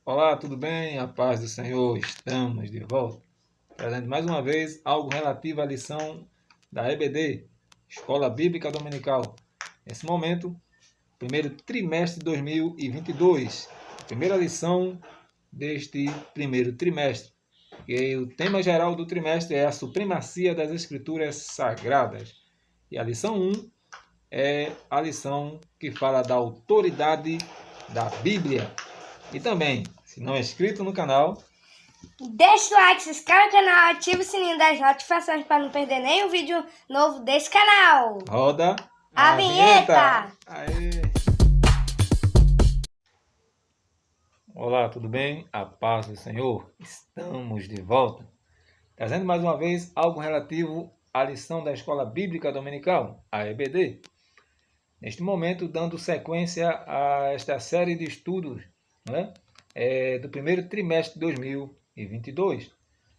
Olá, tudo bem? A paz do Senhor, estamos de volta, trazendo mais uma vez algo relativo à lição da EBD, Escola Bíblica Dominical. Nesse momento, primeiro trimestre de 2022, primeira lição deste primeiro trimestre. E o tema geral do trimestre é a supremacia das Escrituras Sagradas. E a lição 1 é a lição que fala da autoridade da Bíblia. E também, se não é inscrito no canal, deixa o like, se inscreve no canal, ativa o sininho das notificações para não perder nenhum vídeo novo desse canal. roda A vinheta! Aê. Olá, tudo bem? A paz do Senhor. Estamos de volta, trazendo mais uma vez algo relativo à lição da Escola Bíblica Dominical, a EBD. Neste momento, dando sequência a esta série de estudos, do primeiro trimestre de 2022,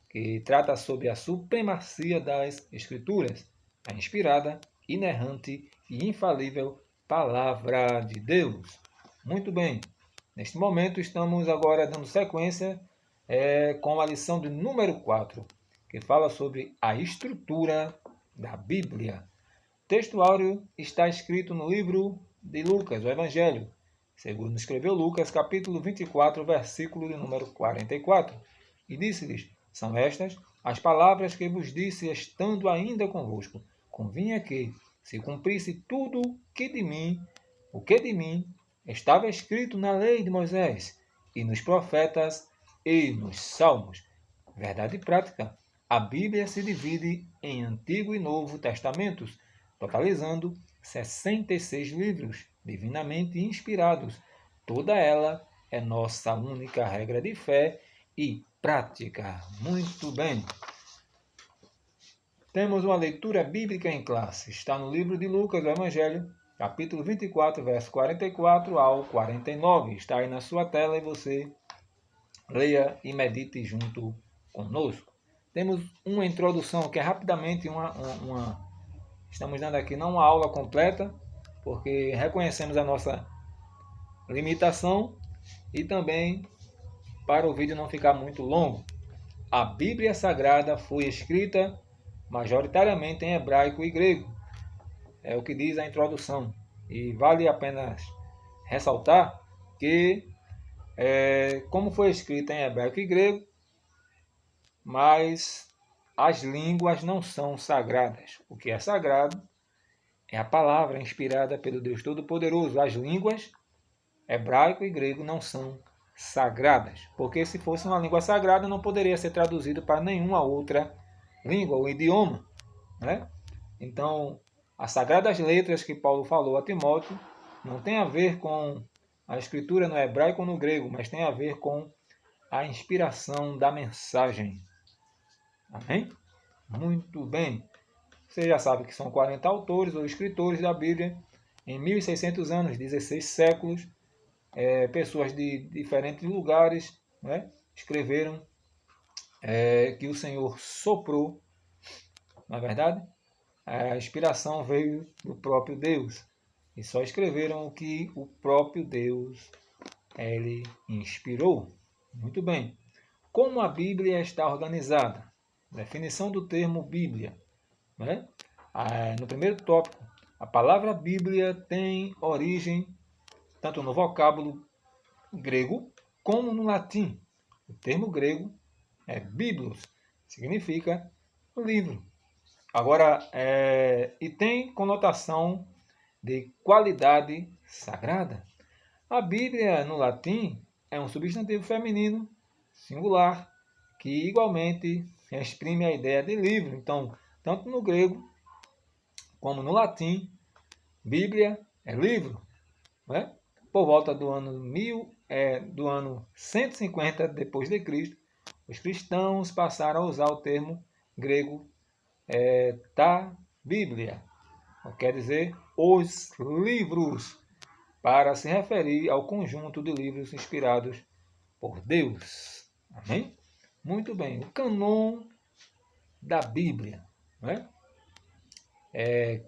que trata sobre a supremacia das Escrituras, a inspirada, inerrante e infalível Palavra de Deus. Muito bem, neste momento estamos agora dando sequência com a lição de número 4, que fala sobre a estrutura da Bíblia. O texto áureo está escrito no livro de Lucas, o Evangelho, segundo escreveu Lucas, capítulo 24, versículo de número 44, e disse-lhes: são estas as palavras que vos disse estando ainda convosco. Convinha que se cumprisse tudo o que de mim estava escrito na lei de Moisés, e nos profetas e nos salmos. Verdade prática. A Bíblia se divide em Antigo e Novo Testamentos, totalizando 66 livros divinamente inspirados. Toda ela é nossa única regra de fé e prática. Muito bem. Temos uma leitura bíblica em classe. Está no livro de Lucas, o Evangelho, capítulo 24, verso 44 ao 49. Está aí na sua tela e você leia e medite junto conosco. Temos uma introdução que é rapidamente estamos dando aqui não uma aula completa, porque reconhecemos a nossa limitação e também para o vídeo não ficar muito longo. A Bíblia Sagrada foi escrita majoritariamente em hebraico e grego. É o que diz a introdução. E vale apenas ressaltar que, como foi escrita em hebraico e grego, mas as línguas não são sagradas. O que é sagrado é a palavra inspirada pelo Deus Todo-Poderoso. As línguas, hebraico e grego, não são sagradas, porque se fosse uma língua sagrada não poderia ser traduzido para nenhuma outra língua ou idioma, né? Então, as sagradas letras que Paulo falou a Timóteo não tem a ver com a escritura no hebraico ou no grego, mas tem a ver com a inspiração da mensagem. Amém? Muito bem. Você já sabe que são 40 autores ou escritores da Bíblia em 1600 anos, 16 séculos. Pessoas de diferentes lugares, escreveram que o Senhor soprou. Na verdade, a inspiração veio do próprio Deus. E só escreveram o que o próprio Deus ele inspirou. Muito bem. Como a Bíblia está organizada? Definição do termo Bíblia. No primeiro tópico, a palavra Bíblia tem origem tanto no vocábulo grego como no latim. O termo grego é biblos, significa livro. Agora, e tem conotação de qualidade sagrada. A Bíblia, no latim, é um substantivo feminino singular que igualmente exprime a ideia de livro. Então, tanto no grego como no latim, Bíblia é livro. Por volta do ano 150 depois de Cristo, os cristãos passaram a usar o termo grego ta Bíblia, quer dizer os livros, para se referir ao conjunto de livros inspirados por Deus. Amém? Muito bem. O cânon da Bíblia.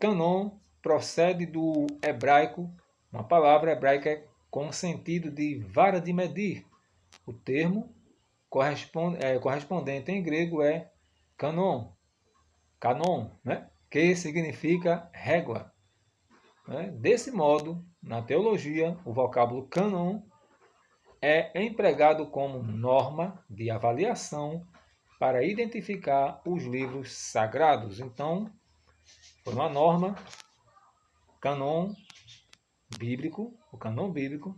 Cânon procede do hebraico, uma palavra hebraica com sentido de vara de medir, O termo correspondente em grego é canon, né? Que significa régua. Né? Desse modo, na teologia, o vocábulo canon é empregado como norma de avaliação para identificar os livros sagrados. Então, foi uma norma, canon bíblico, o canon bíblico,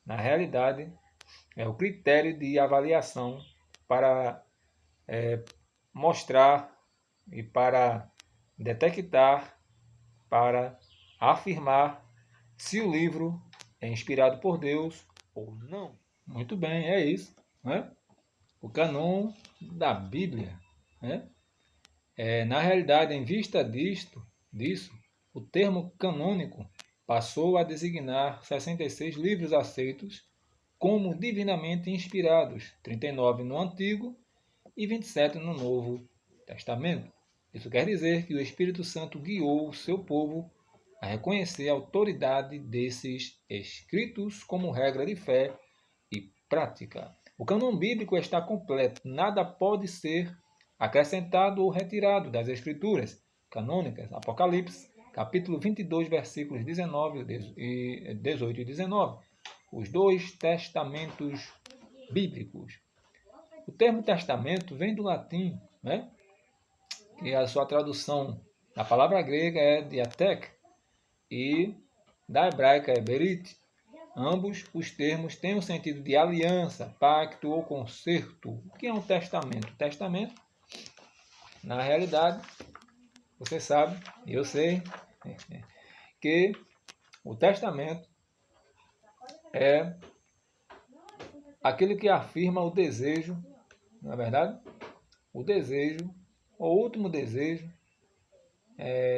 na realidade, é o critério de avaliação para mostrar e para detectar, para afirmar se o livro é inspirado por Deus ou não. Muito bem, é isso, né? O canon da Bíblia, né? Na realidade, em vista disso, o termo canônico passou a designar 66 livros aceitos como divinamente inspirados, 39 no Antigo e 27 no Novo Testamento. Isso quer dizer que o Espírito Santo guiou o seu povo a reconhecer a autoridade desses escritos como regra de fé e prática. O cânon bíblico está completo, nada pode ser acrescentado ou retirado das escrituras canônicas. Apocalipse, capítulo 22, versículos 18 e 19. Os dois testamentos bíblicos. O termo testamento vem do latim, né? E a sua tradução da palavra grega é diatek e da hebraica é berit. Ambos os termos têm o sentido de aliança, pacto ou concerto. O que é um testamento? Testamento, na realidade, você sabe, e eu sei, que o testamento é aquele que afirma o desejo, não é verdade? O desejo, o último desejo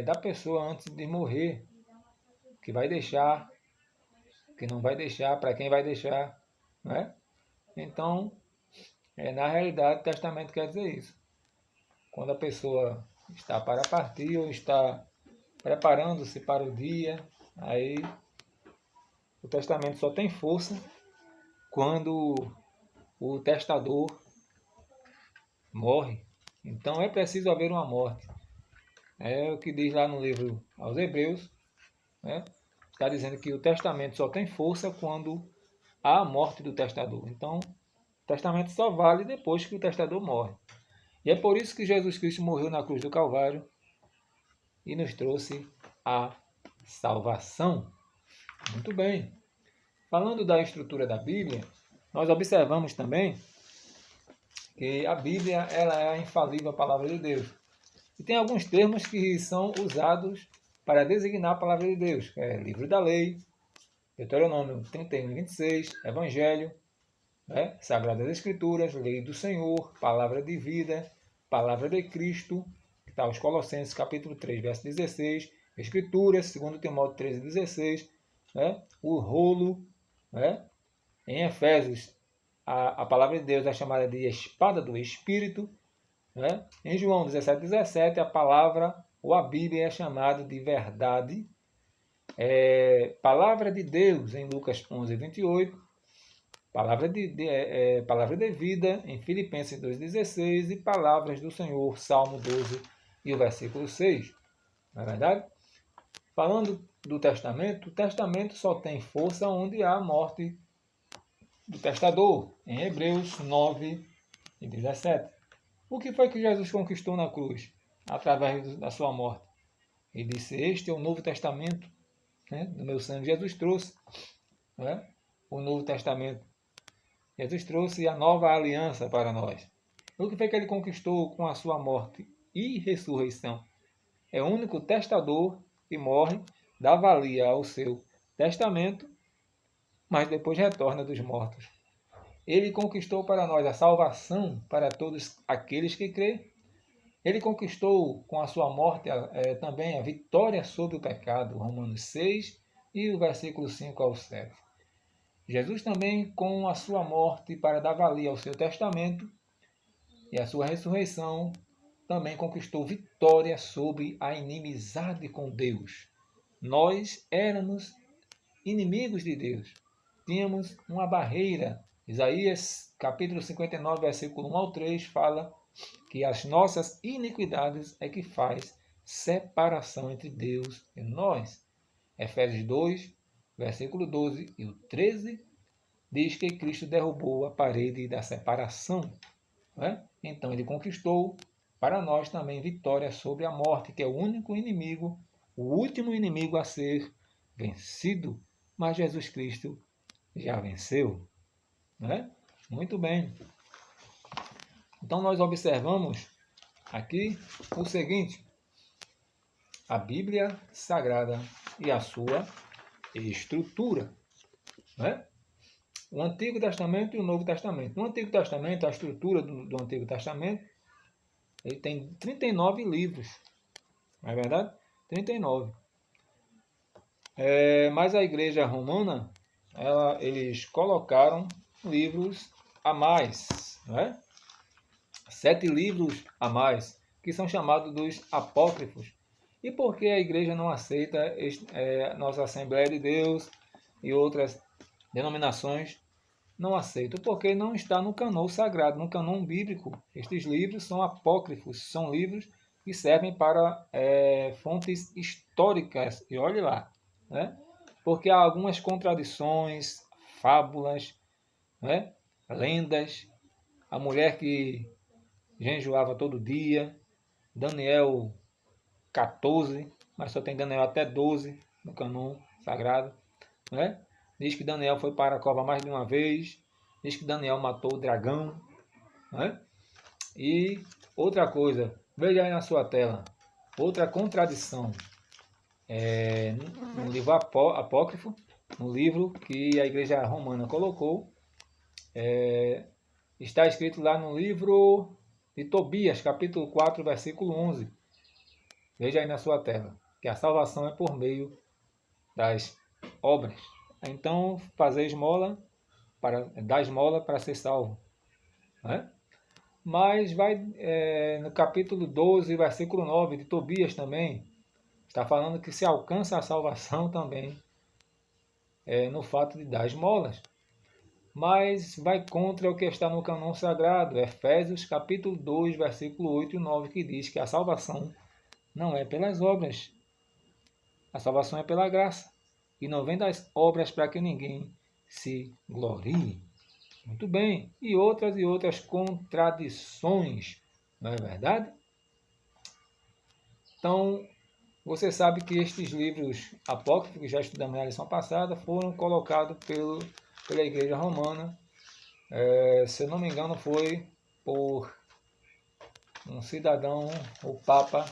da pessoa antes de morrer, que vai deixar, que não vai deixar, para quem vai deixar, não é? Então, na realidade, testamento quer dizer isso. Quando a pessoa está para partir ou está preparando-se para o dia, aí o testamento só tem força quando o testador morre. Então é preciso haver uma morte. É o que diz lá no livro aos Hebreus, né? Está dizendo que o testamento só tem força quando há a morte do testador. Então, o testamento só vale depois que o testador morre. E é por isso que Jesus Cristo morreu na cruz do Calvário e nos trouxe a salvação. Muito bem. Falando da estrutura da Bíblia, nós observamos também que a Bíblia ela é a infalível palavra de Deus. E tem alguns termos que são usados para designar a palavra de Deus, que é livro da lei, Deuteronômio 31 e 26, Evangelho, né? Sagradas Escrituras, lei do Senhor, palavra de vida, palavra de Cristo, que está os Colossenses capítulo 3, verso 16, Escrituras, 2 Timóteo 13, 16, né? O rolo, né? Em Efésios, a palavra de Deus é chamada de espada do Espírito, né? Em João 17, 17, a palavra ou a Bíblia é chamada de verdade. Palavra de Deus em Lucas 11, 28, palavra de vida em Filipenses 2,16 e palavras do Senhor, Salmo 12 e o versículo 6. Não é verdade? Falando do testamento, o testamento só tem força onde há a morte do testador, em Hebreus 9 e 17. O que foi que Jesus conquistou na cruz, através da sua morte? Ele disse, este é o Novo Testamento, né, do meu sangue. Jesus trouxe, né, o Novo Testamento. Jesus trouxe a nova aliança para nós. O que foi que ele conquistou com a sua morte e ressurreição? É o único testador que morre, dá valia ao seu testamento, mas depois retorna dos mortos. Ele conquistou para nós a salvação para todos aqueles que crêem. Ele conquistou com a sua morte também a vitória sobre o pecado, Romanos 6 e o versículo 5 ao 7. Jesus também, com a sua morte para dar valia ao seu testamento e a sua ressurreição, também conquistou vitória sobre a inimizade com Deus. Nós éramos inimigos de Deus. Tínhamos uma barreira Isaías, capítulo 59, versículo 1 ao 3, fala que as nossas iniquidades é que faz separação entre Deus e nós. Efésios 2, versículo 12 e o 13, diz que Cristo derrubou a parede da separação. Né? Então ele conquistou para nós também vitória sobre a morte, que é o único inimigo, o último inimigo a ser vencido, mas Jesus Cristo já venceu. Né? Muito bem. Então nós observamos aqui o seguinte: a Bíblia Sagrada e a sua estrutura. Né? O Antigo Testamento e o Novo Testamento. No Antigo Testamento, a estrutura do Antigo Testamento, ele tem 39 livros. Não é verdade? 39. Mas a Igreja Romana, eles colocaram livros a mais. Né? 7 livros a mais, que são chamados dos apócrifos. E por que a igreja não aceita nossa Assembleia de Deus e outras denominações não aceitam? Porque não está no cânon sagrado, no cânon bíblico. Estes livros são apócrifos, são livros que servem para fontes históricas. E olhe lá, né? Porque há algumas contradições, fábulas, né? Lendas. A mulher que jejuava todo dia, Daniel 14, mas só tem Daniel até 12 no cânon sagrado. Né? Diz que Daniel foi para a cova mais de uma vez, diz que Daniel matou o dragão. Né? E outra coisa, veja aí na sua tela, outra contradição. No livro apócrifo, no livro que a Igreja Romana colocou, está escrito lá no livro de Tobias, capítulo 4, versículo 11. Veja aí na sua tela, que a salvação é por meio das obras. Então, fazer esmola, dar esmola para ser salvo. Né? Mas vai no capítulo 12, versículo 9 de Tobias também, está falando que se alcança a salvação também no fato de dar esmolas. Mas vai contra o que está no cânon sagrado, Efésios capítulo 2, versículo 8 e 9, que diz que a salvação não é pelas obras, a salvação é pela graça, e não vem das obras para que ninguém se glorie. Muito bem, e outras contradições, não é verdade? Então, você sabe que estes livros apócrifos, que já estudamos na lição passada, foram colocados pela Igreja Romana. Se eu não me engano, foi por um cidadão, o Papa,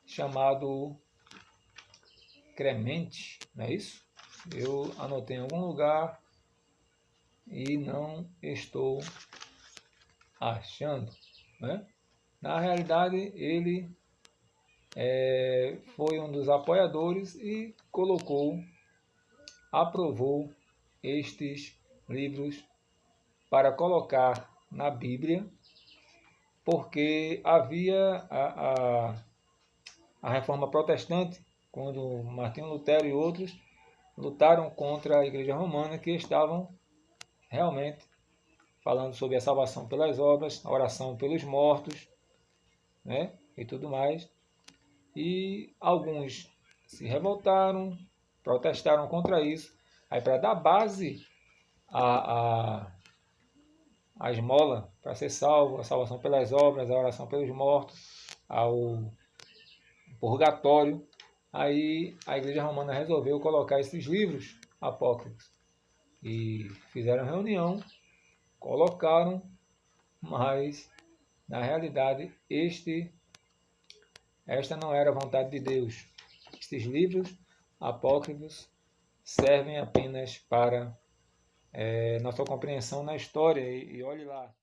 chamado Clemente, não é isso? Eu anotei em algum lugar e não estou achando. Né? Na realidade, ele foi um dos apoiadores e aprovou estes livros para colocar na Bíblia, porque havia a reforma protestante, quando Martinho Lutero e outros lutaram contra a Igreja Romana, que estavam realmente falando sobre a salvação pelas obras, a oração pelos mortos, né, e tudo mais. E alguns se revoltaram, protestaram contra isso. Aí, para dar base a esmola, para ser salvo, a salvação pelas obras, a oração pelos mortos, ao purgatório, aí a Igreja Romana resolveu colocar esses livros apócrifos. E fizeram reunião, colocaram, mas na realidade esta não era a vontade de Deus. Estes livros apócrifos servem apenas para nossa compreensão na história. E olhe lá,